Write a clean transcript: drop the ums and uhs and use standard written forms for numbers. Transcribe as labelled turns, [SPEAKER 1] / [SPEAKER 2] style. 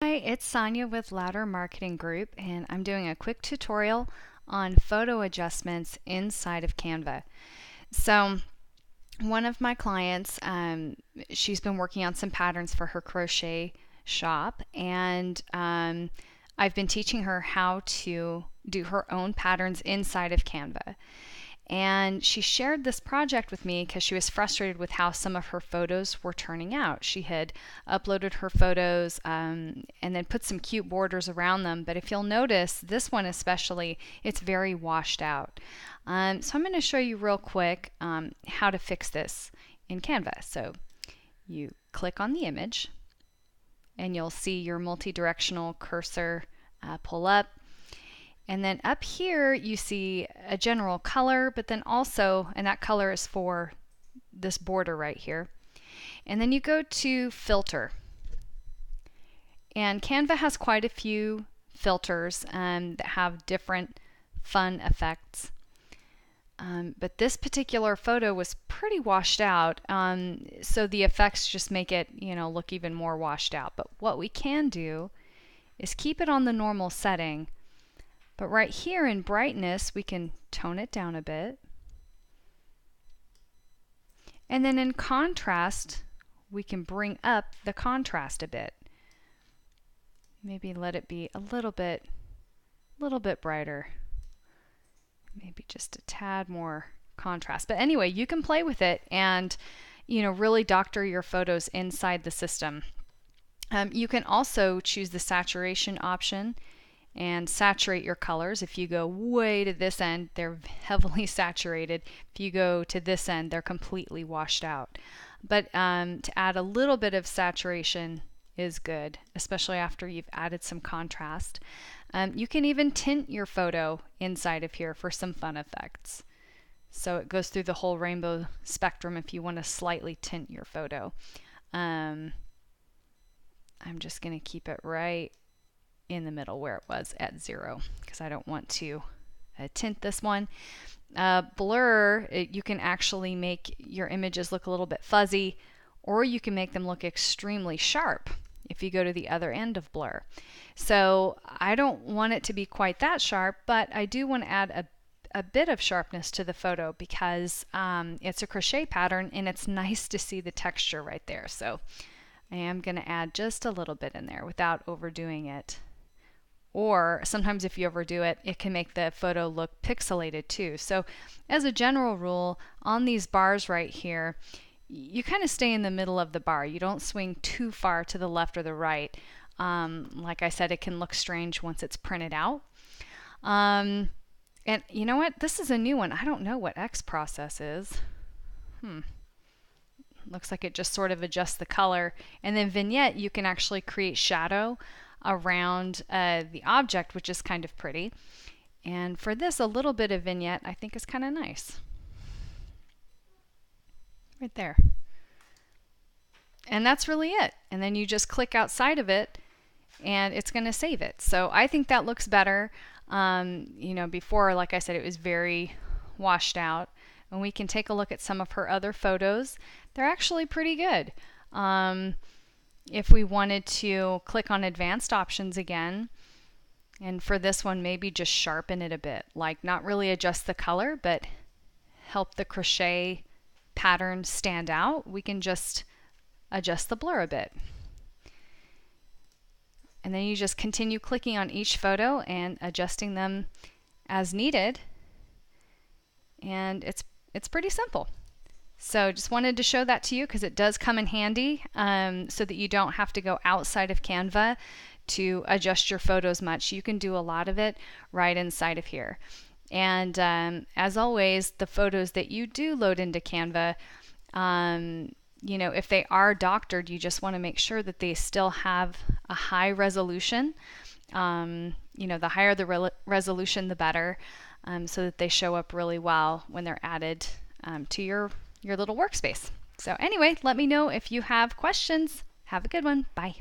[SPEAKER 1] Hi, it's Sonia with Louder Marketing Group, and I'm doing a quick tutorial on photo adjustments inside of Canva. So, one of my clients, she's been working on some patterns for her crochet shop, and I've been teaching her how to do her own patterns inside of Canva. And she shared this project with me because she was frustrated with how some of her photos were turning out. She had uploaded her photos and then put some cute borders around them. But if you'll notice, this one especially, it's very washed out. So I'm going to show you real quick how to fix this in Canva. So you click on the image and you'll see your multi-directional cursor pull up. And then up here you see a general color, but then also, and that color is for this border right here. And then you go to filter. And Canva has quite a few filters that have different fun effects. But this particular photo was pretty washed out, so the effects just make it, look even more washed out. But what we can do is keep it on the normal setting. But right here in brightness, we can tone it down a bit. And then in contrast, we can bring up the contrast a bit. Maybe let it be a little bit brighter. Maybe just a tad more contrast. But anyway, you can play with it and, really doctor your photos inside the system. You can also choose the saturation option and saturate your colors. If you go way to this end, they're heavily saturated. If you go to this end, they're completely washed out. But to add a little bit of saturation is good, especially after you've added some contrast. You can even tint your photo inside of here for some fun effects. So it goes through the whole rainbow spectrum if you want to slightly tint your photo. I'm just going to keep it right in the middle where it was at 0 because I don't want to tint this one. Blur, you can actually make your images look a little bit fuzzy, or you can make them look extremely sharp if you go to the other end of blur. So I don't want it to be quite that sharp, but I do want to add a bit of sharpness to the photo because it's a crochet pattern and it's nice to see the texture right there. So I am going to add just a little bit in there without overdoing it. Or sometimes if you overdo it, it can make the photo look pixelated too. So as a general rule, on these bars right here, you kind of stay in the middle of the bar. You don't swing too far to the left or the right. Like I said, it can look strange once it's printed out. And you know what? This is a new one. I don't know what X process is. Looks like it just sort of adjusts the color. And then vignette, you can actually create shadow around the object, which is kind of pretty. And for this, a little bit of vignette I think is kind of nice. Right there. And that's really it. And then you just click outside of it and it's going to save it. So I think that looks better. Before, like I said, it was very washed out. And we can take a look at some of her other photos. They're actually pretty good. If we wanted to click on advanced options again, and for this one maybe just sharpen it a bit, like not really adjust the color but help the crochet pattern stand out, we can just adjust the blur a bit. And then you just continue clicking on each photo and adjusting them as needed, and it's pretty simple. So just wanted to show that to you because it does come in handy so that you don't have to go outside of Canva to adjust your photos much. You can do a lot of it right inside of here. And as always, the photos that you do load into Canva, if they are doctored, you just want to make sure that they still have a high resolution. The higher the resolution, the better, so that they show up really well when they're added to your little workspace. So anyway, let me know if you have questions. Have a good one. Bye.